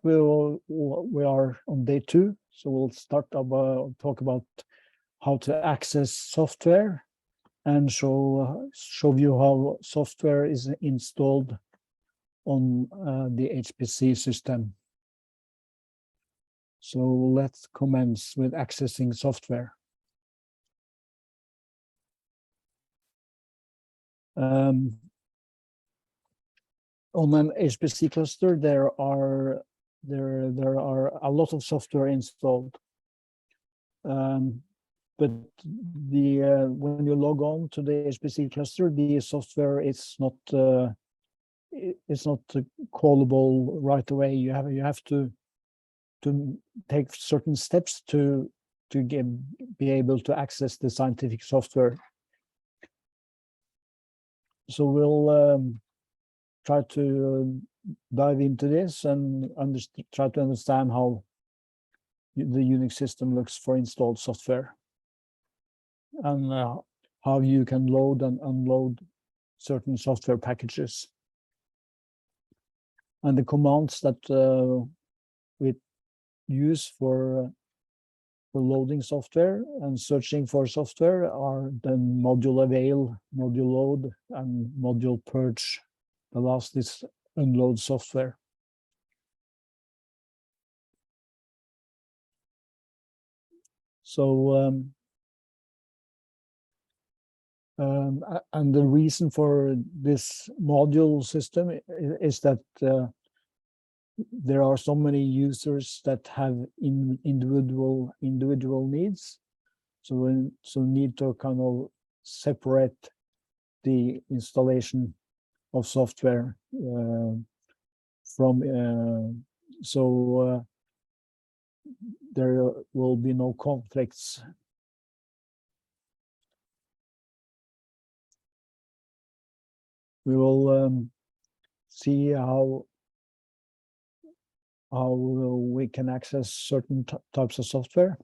we are on day 2, so we'll start talk about how to access software and show you how software is installed on the HPC system. So let's commence with accessing software. On an HPC cluster, there are a lot of software installed, but when you log on to the HPC cluster, the software is not callable right away. You have to take certain steps to be able to access the scientific software. So we'll try to dive into this and try to understand how the Unix system looks for installed software, and how you can load and unload certain software packages. And the commands that we use for loading software and searching for software are the module avail, module load, and module purge. The last is unload software. So and the reason for this module system is that there are so many users that have individual needs, so need to kind of separate the installation of software from so there will be no conflicts. We will see how we can access certain types of software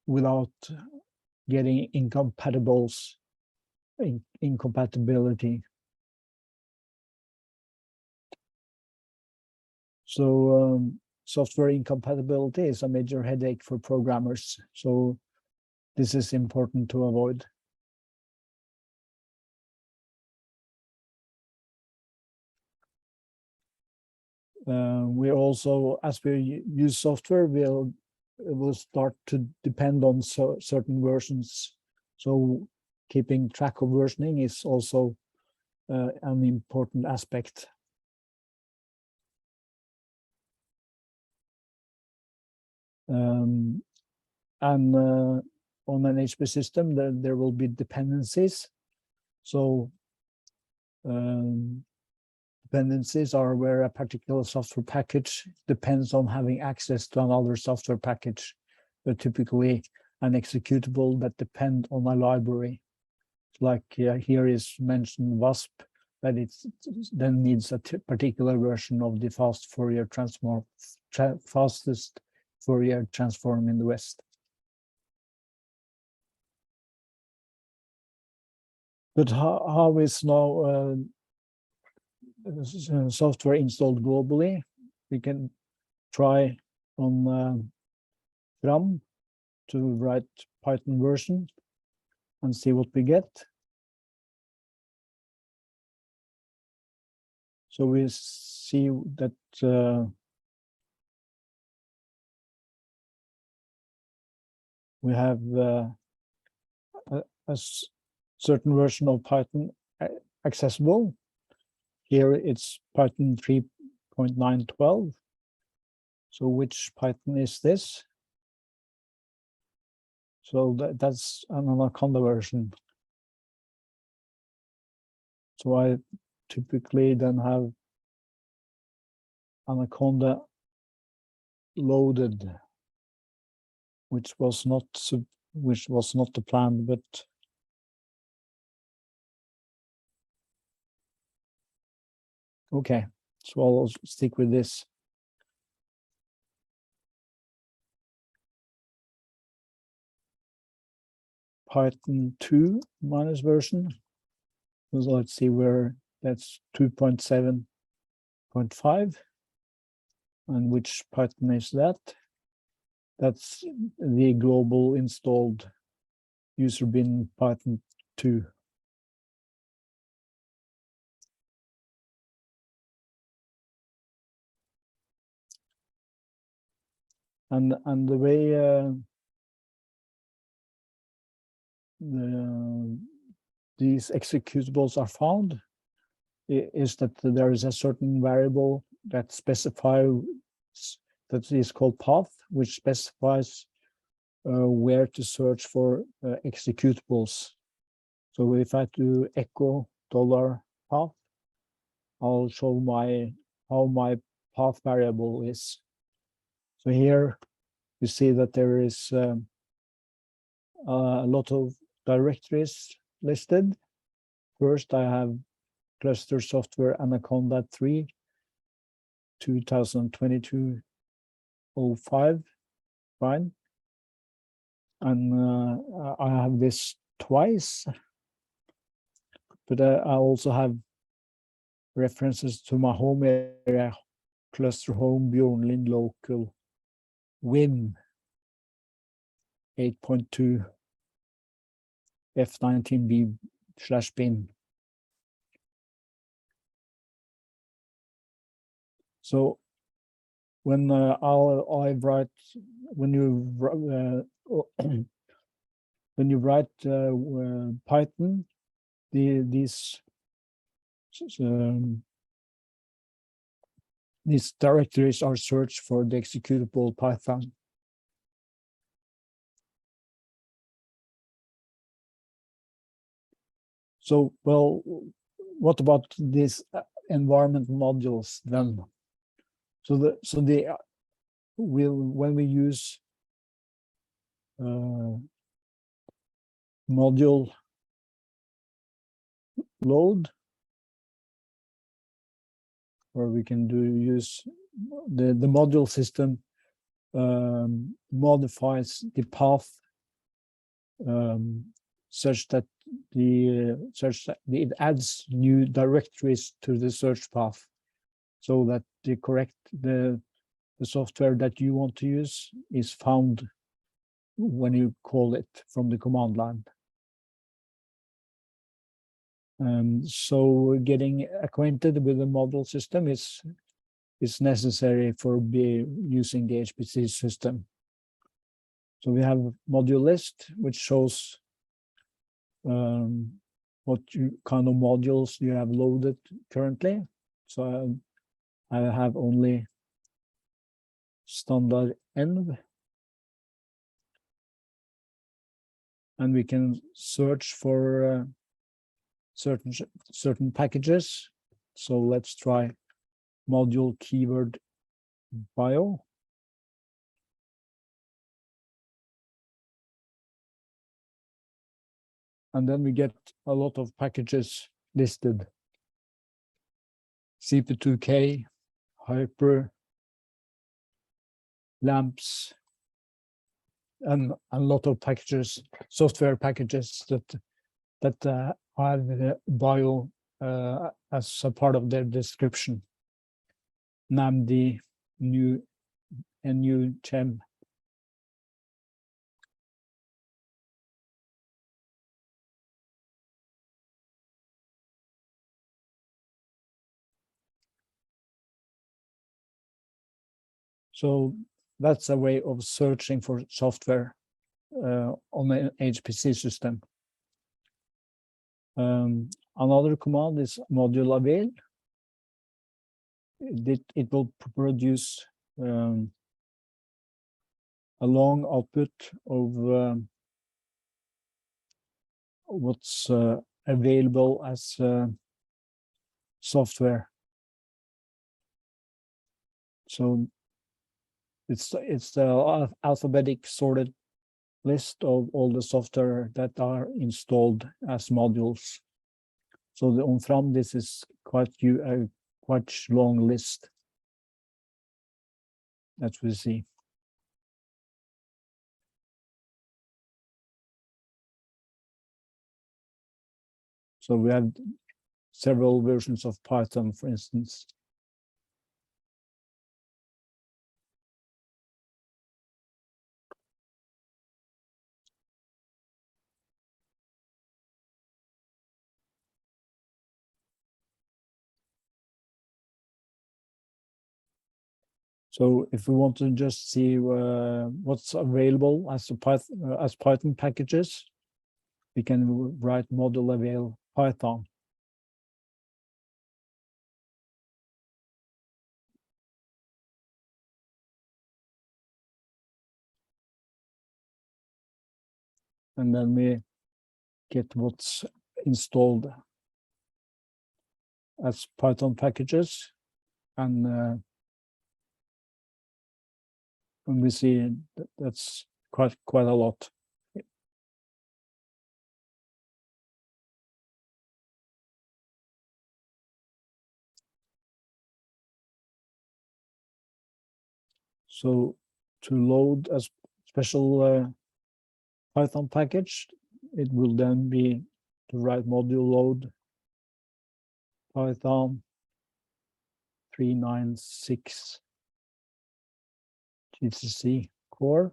without getting incompatibility. So software incompatibility is a major headache for programmers. So this is important to avoid. We also, as we use software, will start to depend on certain versions. So keeping track of versioning is also an important aspect. And on an HPC system, there will be dependencies. So dependencies are where a particular software package depends on having access to another software package, but typically an executable that depend on a library. Like here is mentioned WASP, but it then needs a particular version of the fastest Fourier transform in the West. But how is now software installed globally? We can try on RAM to write Python version and see what we get. So we see that we have a certain version of Python accessible. Here it's Python 3.912. So which Python is this? So that's an Anaconda version. So I typically then have Anaconda loaded, which was not the plan, but okay, so I'll stick with this. Python 2 minus version. So let's see where that's 2.7 8.5. And which Python is that? That's the global installed user bin Python 2. And the way these executables are found is that there is a certain variable that specifies, that is called path, which specifies where to search for executables. So if I do echo $path, I'll show how my path variable is. So here you see that there is a lot of directories listed. First, I have cluster software Anaconda 3, 2022-05, fine. And I have this twice, but I also have references to my home area, cluster home, Bjørn Lindi local, Wim 8.2 F19B/bin. So when when you write Python, these directories are searched for the executable Python. So, well, what about these environment modules then? When we use module load, or we can use the module system modifies the path such that it adds new directories to the search path, so that the software that you want to use is found when you call it from the command line. So getting acquainted with the module system is necessary for using the HPC system. So we have module list, which shows what kind of modules you have loaded currently. So I have only standard env, and we can search for certain packages. So let's try module keyword bio. And then we get a lot of packages listed. CP2K, Hyper, lamps, and a lot of packages, software packages that have the bio as a part of their description. NAMD, new chem. So that's a way of searching for software on an HPC system. Another command is module avail. It will produce a long output of what's available as software. So it's the alphabetic sorted list of all the software that are installed as modules. So from this is quite long list that we see. So we have several versions of Python, for instance. So if we want to just see what's available as Python packages, we can write module avail Python. And then we get what's installed as Python packages, and we see that's quite a lot. So to load a special Python package, it will then be to write module load Python 396 GCC core.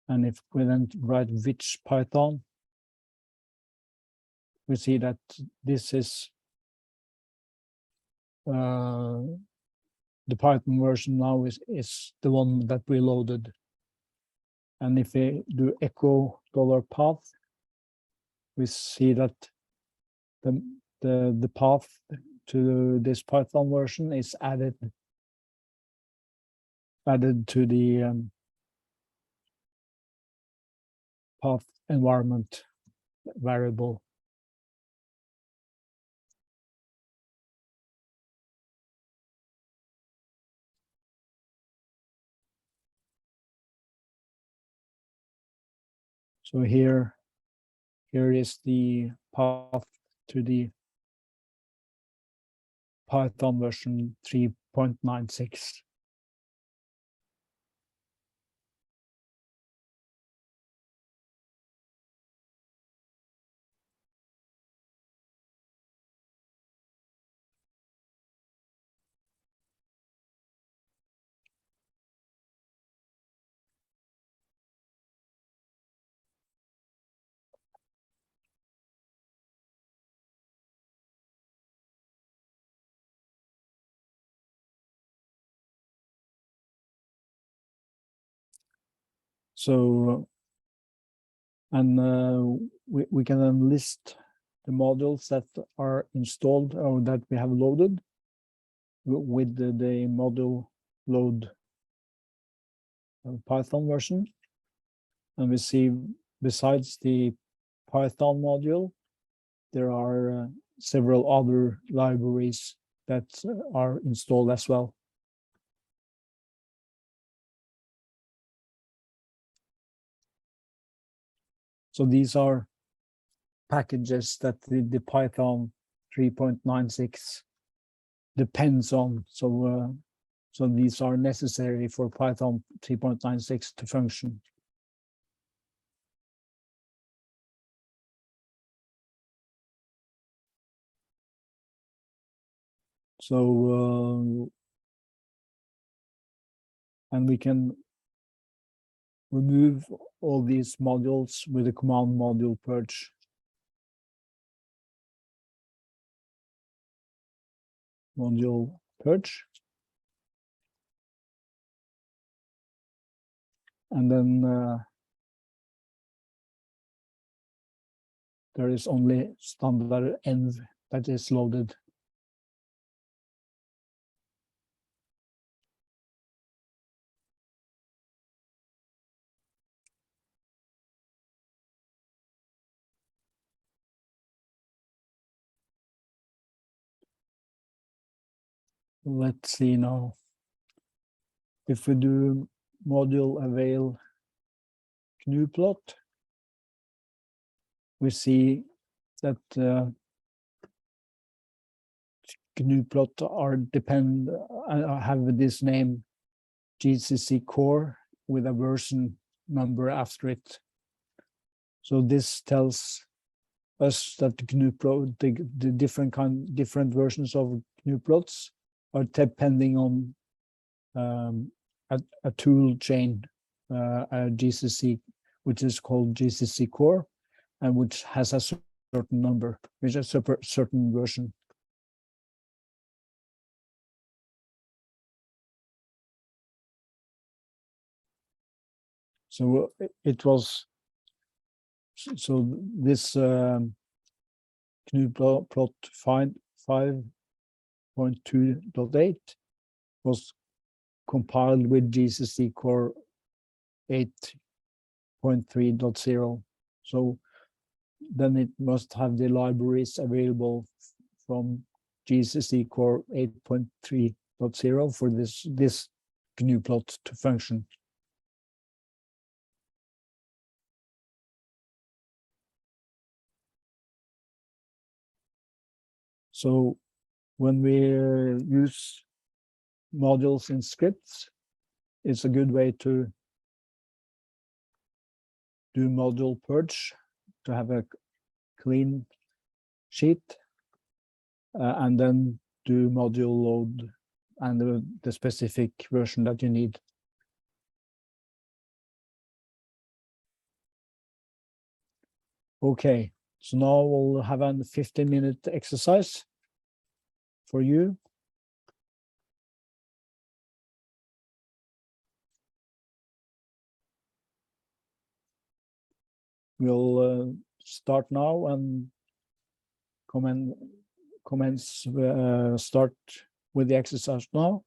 And if we then write which Python, we see that this is the Python version now is the one that we loaded. And if we do echo $path, we see that the path to this Python version is added to the path environment variable. So here is the path to the Python version 3.96. So, and we can then list the modules that are installed or that we have loaded with the module load Python version. And we see besides the Python module, there are several other libraries that are installed as well. So these are packages that the Python 3.96 depends on. So these are necessary for Python 3.96 to function. So and we can remove all these modules with the command module purge. Module purge. And then there is only standard env that is loaded. Let's see now. If we do module avail gnuplot, we see that gnuplot have this name GCC core with a version number after it. So this tells us that the different versions of gnuplots are depending on a tool chain, a GCC, which is called GCC core, and which has a certain number, which is a certain version. So it was, so this GNU plot 5.2.8 was compiled with GCC core 8.3.0. So then it must have the libraries available from GCC core 8.3.0 for this GNU plot to function. So when we use modules in scripts, it's a good way to do module purge, to have a clean sheet, and then do module load and the specific version that you need. Okay, so now we'll have a 15-minute exercise for you. We'll start now and start with the exercise now.